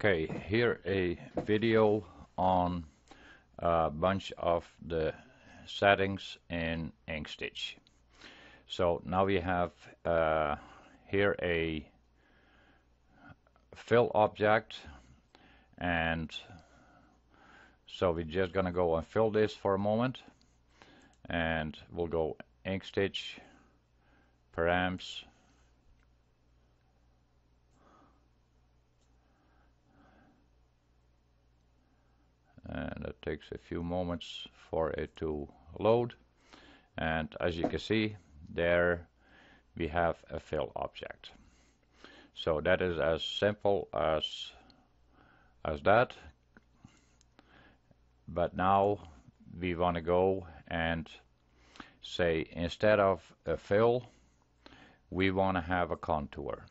Okay, here a video on a bunch of the settings in Inkstitch. So now we have here a fill object, and so we're just gonna go and fill this for a moment, and we'll go Inkstitch, params, and it takes a few moments for it to load. And as you can see, there we have a fill object. So that is as simple as that. But now we want to go and say, instead of a fill, we want to have a contour.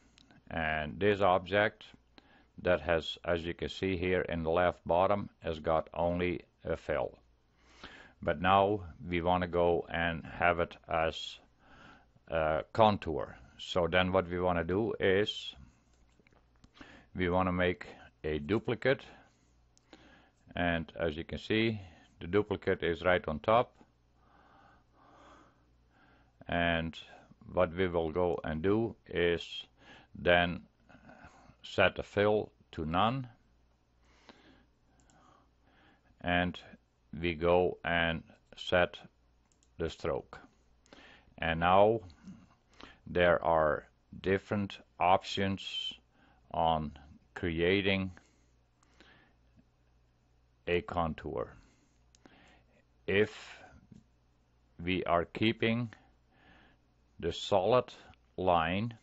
And this object that has, as you can see here in the left bottom, has got only a fill. But now we want to go and have it as a contour. So then what we want to do is we want to make a duplicate, and as you can see, the duplicate is right on top. And what we will go and do is then set the fill to none, and we go and set the stroke. And now there are different options on creating a contour. If we are keeping the solid line,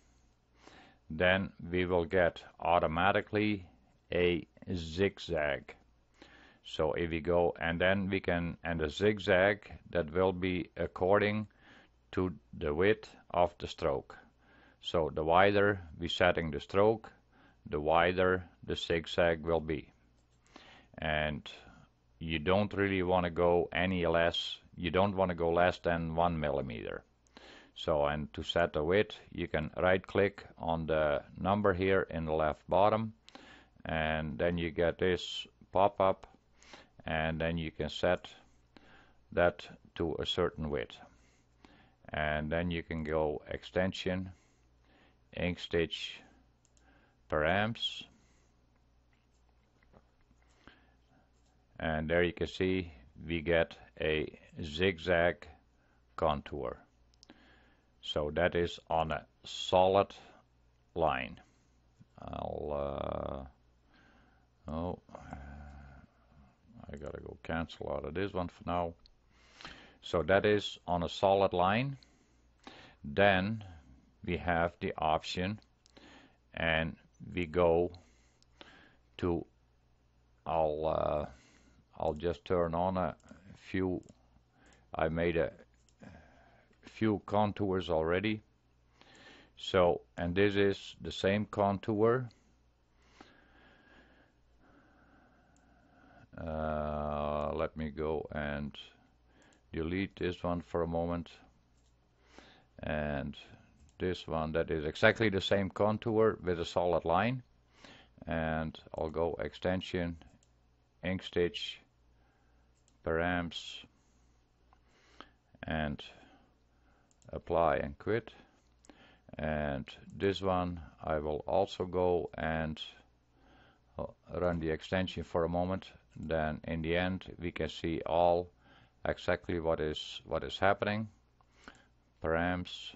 then we will get automatically a zigzag. So if we go and then we can, and the zigzag, that will be according to the width of the stroke. So the wider we setting the stroke, the wider the zigzag will be. And you don't really want to go any less, you don't want to go less than 1 millimeter. So, and to set the width, you can right click on the number here in the left bottom, and then you get this pop up, and then you can set that to a certain width. And then you can go extension, Inkstitch, params, and there you can see we get a zigzag contour. So that is on a solid line. I gotta go cancel out of this one for now. So that is on a solid line. Then we have the option, and we go to, I'll just turn on a few. I made a few contours already. So, and this is the same contour. Let me go and delete this one for a moment, and this one, that is exactly the same contour with a solid line. And I'll go extension, Inkstitch, params, and apply and quit. And this one I will also go and run the extension for a moment. Then in the end we can see all exactly what is happening. Params,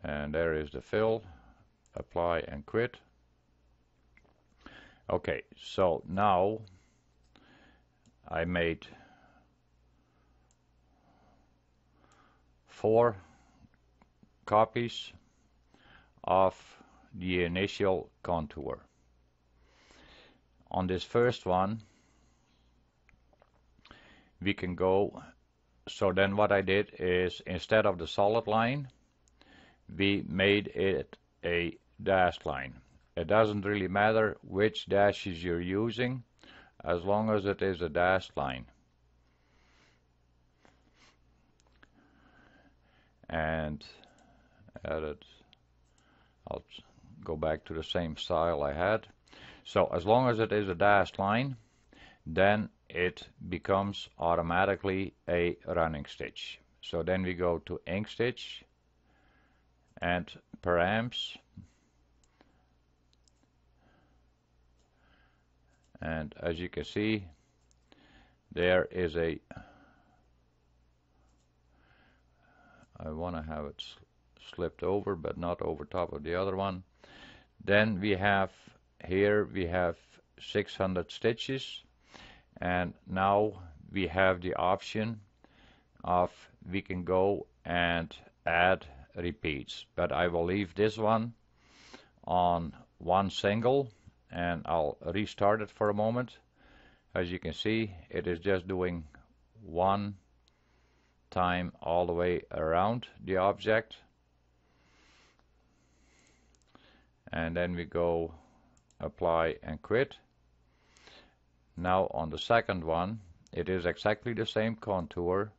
and there is the fill, apply and quit. Okay, so now I made 4 copies of the initial contour. On this first one we can go, so then what I did is, instead of the solid line, we made it a dashed line. It doesn't really matter which dashes you're using, as long as it is a dashed line. and edit. I'll go back to the same style I had. So as long as it is a dashed line, then it becomes automatically a running stitch. So then we go to ink stitch and params, and as you can see, there is a, I want to have it slipped over but not over top of the other one. Then we have here, we have 600 stitches, and now we have the option of we can go and add repeats, but I will leave this one on one single, and I'll restart it for a moment. As you can see, it is just doing one time all the way around the object, and then we go apply and quit. Now on the second one, it is exactly the same contour,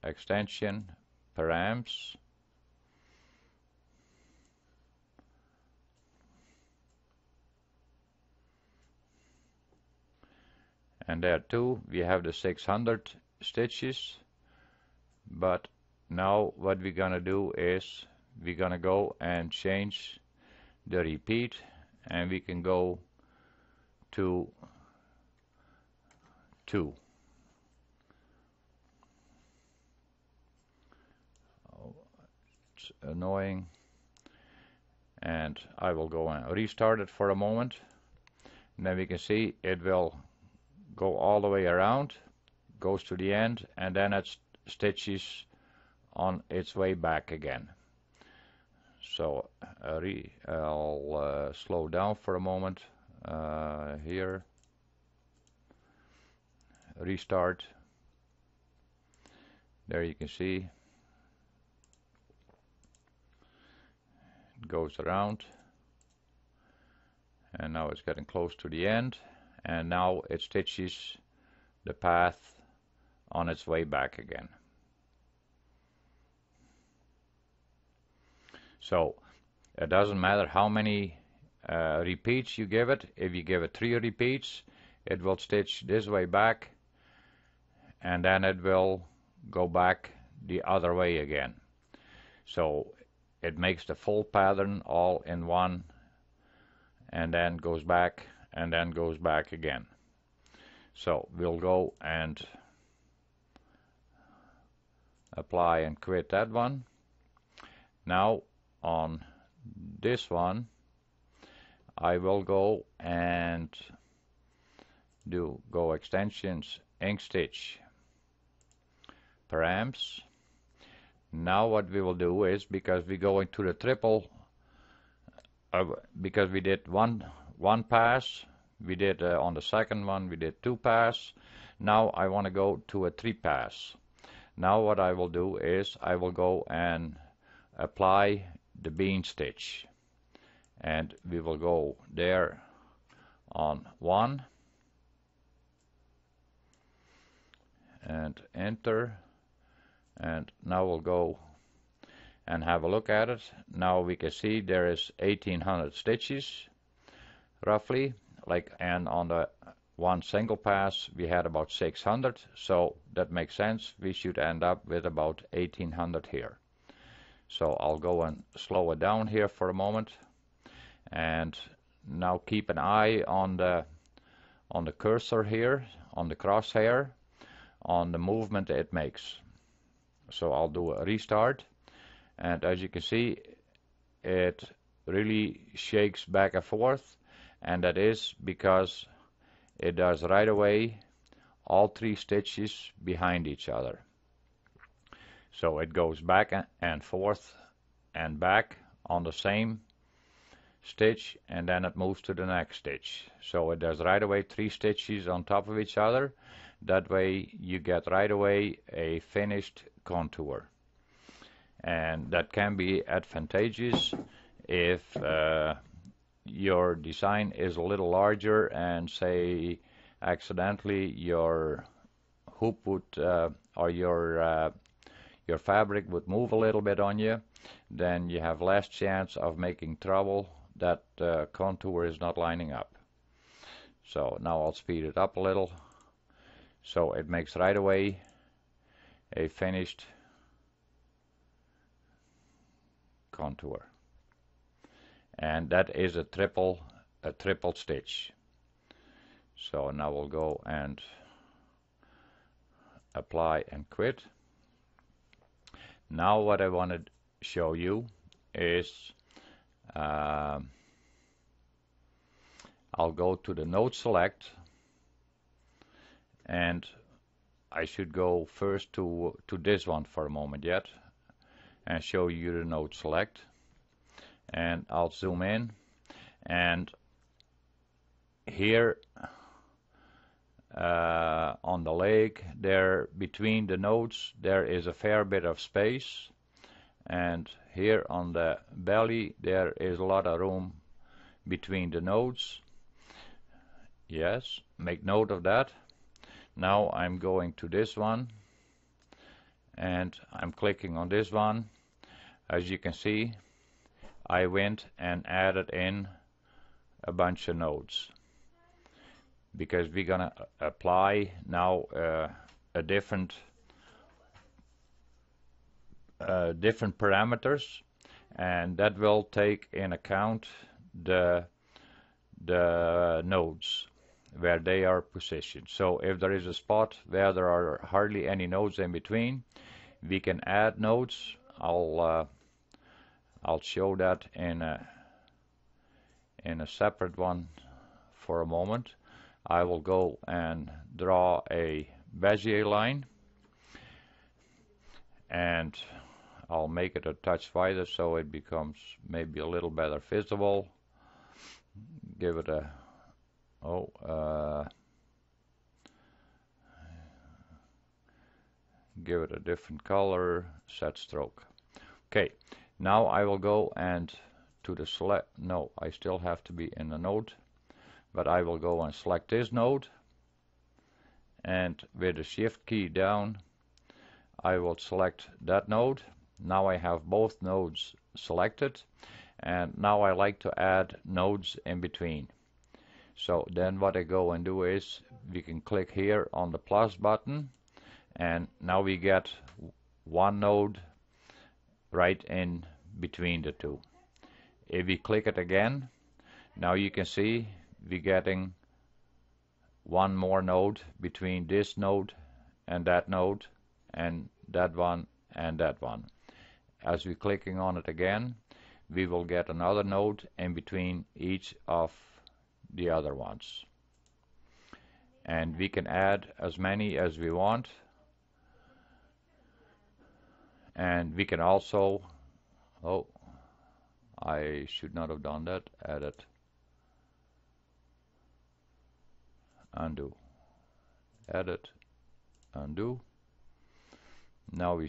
extension, params, and there too we have the 600 stitches, but now what we're gonna do is we're gonna go and change the repeat, and we can go to 2. Oh, it's annoying, and I will go and restart it for a moment, and then we can see it will go all the way around, goes to the end, and then it stitches on its way back again. So I'll slow down for a moment here, restart. There you can see it goes around, and now it's getting close to the end, and now it stitches the path on its way back again. So it doesn't matter how many repeats you give it. If you give it 3 repeats, it will stitch this way back, and then it will go back the other way again. So it makes the full pattern all in one, and then goes back, and then goes back again. So we'll go and apply and quit that one. Now on this one, I will go and go extensions, ink stitch, params. Now what we will do is, because we're going to the triple, because we did one pass, we did on the second one we did 2 pass. Now I want to go to a 3 pass. Now what I will do is I will go and apply the bean stitch, and we will go there on 1 and enter, and now we'll go and have a look at it. Now we can see there is 1800 stitches roughly, and on the one single pass we had about 600, so that makes sense. We should end up with about 1800 here. So I'll go and slow it down here for a moment, and now keep an eye on the cursor here, on the crosshair, on the movement it makes. So I'll do a restart, and as you can see, it really shakes back and forth, and that is because it does right away all 3 stitches behind each other. So it goes back and forth and back on the same stitch, and then it moves to the next stitch. So it does right away 3 stitches on top of each other. That way you get right away a finished contour, and that can be advantageous if your design is a little larger, and say accidentally your hoop would or your fabric would move a little bit on you, then you have less chance of making trouble that the contour is not lining up. So now I'll speed it up a little, so it makes right away a finished contour. And that is a triple stitch. So now we'll go and apply and quit. Now what I want to show you is I'll go to the node select, and I should go first to this one for a moment yet and show you the node select, and I'll zoom in, and here on the leg there between the nodes there is a fair bit of space, and here on the belly there is a lot of room between the nodes. Yes, make note of that. Now I'm going to this one and I'm clicking on this one. As you can see, I went and added in a bunch of nodes because we're gonna apply now a different parameters, and that will take in account the nodes where they are positioned. So if there is a spot where there are hardly any nodes in between, we can add nodes. I'll show that in a separate one for a moment. I will go and draw a Bezier line, and I'll make it a touch wider so it becomes maybe a little better visible. Give it a give it a different color, set stroke. Okay, now I will go and to the select, no, I still have to be in the node, but I will go and select this node, and with the shift key down I will select that node. Now I have both nodes selected, and now I like to add nodes in between. So then what I go and do is we can click here on the plus button, and now we get one node right in between the two. If we click it again, now you can see we're getting one more node between this node and that node and that one and that one. As we're clicking on it again, we will get another node in between each of the other ones, and we can add as many as we want, and we can also, oh, I should not have done that, edit, undo, edit, undo. Now we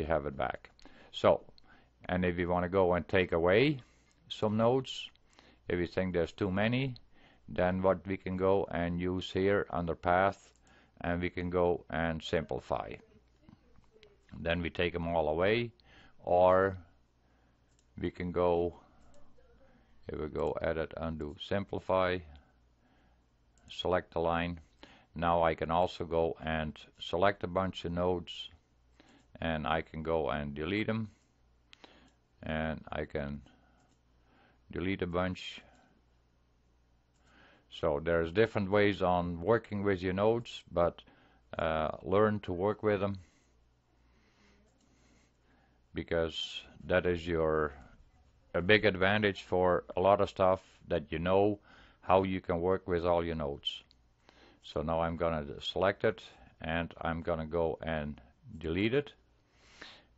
have it back. So, and if you want to go and take away some nodes, if you think there's too many, then what we can go and use here under path, and we can go and simplify. Then we take them all away, or we can go, here we go, edit, undo, simplify, select the line. Now I can also go and select a bunch of nodes, and I can go and delete them, and I can delete a bunch. So there's different ways on working with your nodes, but learn to work with them, because that is a big advantage for a lot of stuff, that you know how you can work with all your nodes. So now I'm gonna select it, and I'm gonna go and delete it,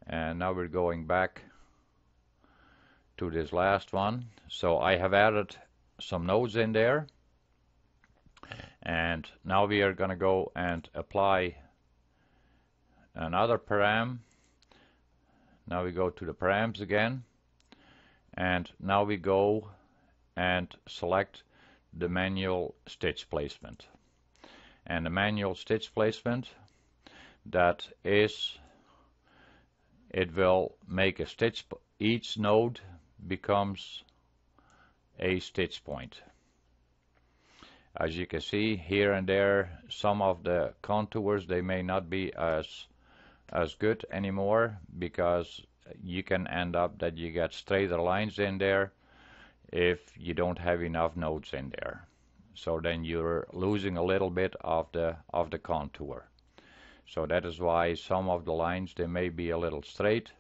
and now we're going back to this last one. So I have added some nodes in there, and now we are going to go and apply another param. Now we go to the params again, and now we go and select the manual stitch placement. And the manual stitch placement, that is it will make a stitch. Each node becomes a stitch point. As you can see here and there, some of the contours, they may not be as good anymore, because you can end up that you get straighter lines in there if you don't have enough nodes in there. So then you're losing a little bit of the contour. So that is why some of the lines, they may be a little straight,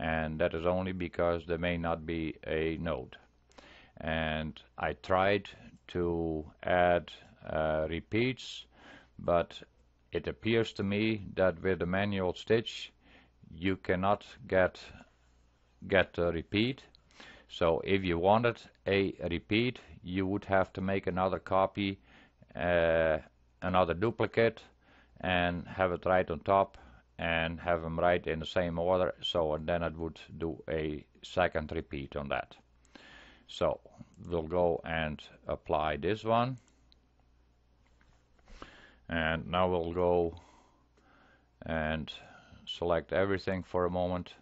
and that is only because there may not be a node. And I tried to add repeats, but it appears to me that with the manual stitch you cannot get a repeat. So if you wanted a repeat, you would have to make another copy, another duplicate, and have it right on top and have them right in the same order. So and then it would do a second repeat on that. So we'll go and apply this one, and now we'll go and select everything for a moment,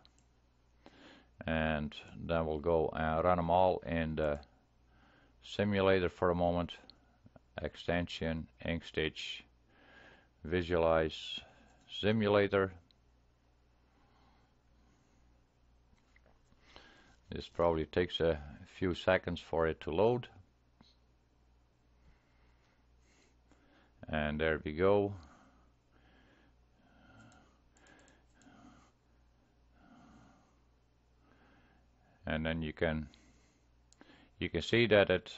and then we'll go and run them all in the simulator for a moment. Extension, ink stitch, visualize simulator. This probably takes a few seconds for it to load. And there we go. And then you can see that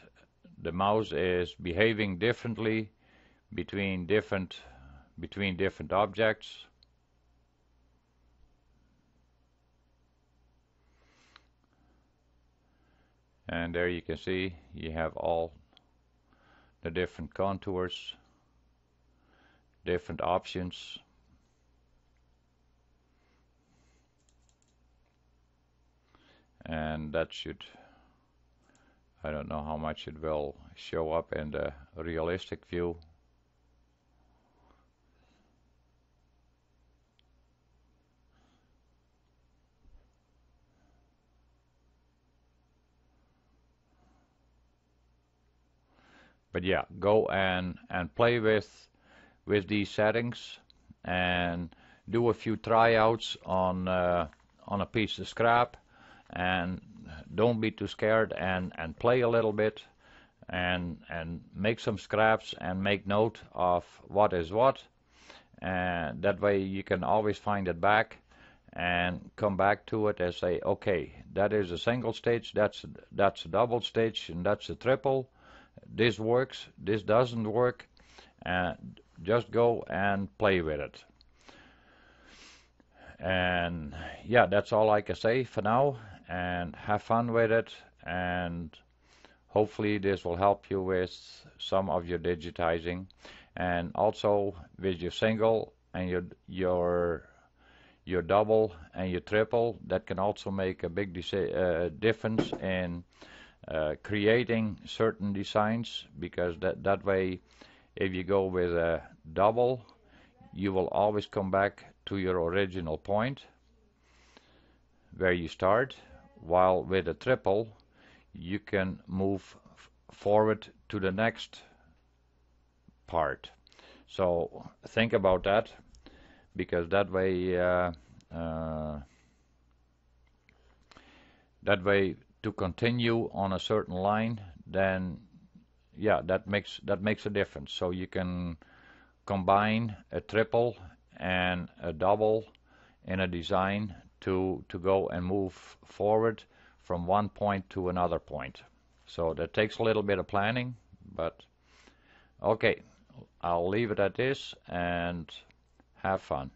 the mouse is behaving differently between different objects. And there you can see you have all the different contours, different options. And that should, I don't know how much it will show up in the realistic view. But yeah, go and play with these settings and do a few tryouts on a piece of scrap, and don't be too scared, and play a little bit and make some scraps and make note of what is what, and that way you can always find it back and come back to it and say, okay, that is a single stitch, that's a double stitch, and that's a triple. This works, this doesn't work, and just go and play with it. And yeah, that's all I can say for now, and have fun with it, and hopefully this will help you with some of your digitizing, and also with your single and your double and your triple. That can also make a big difference in creating certain designs, because that way, if you go with a double, you will always come back to your original point where you start, while with a triple you can move forward to the next part. So think about that, because that way to continue on a certain line, then yeah, that makes a difference. So you can combine a triple and a double in a design to go and move forward from one point to another point. So that takes a little bit of planning, but okay, I'll leave it at this and have fun.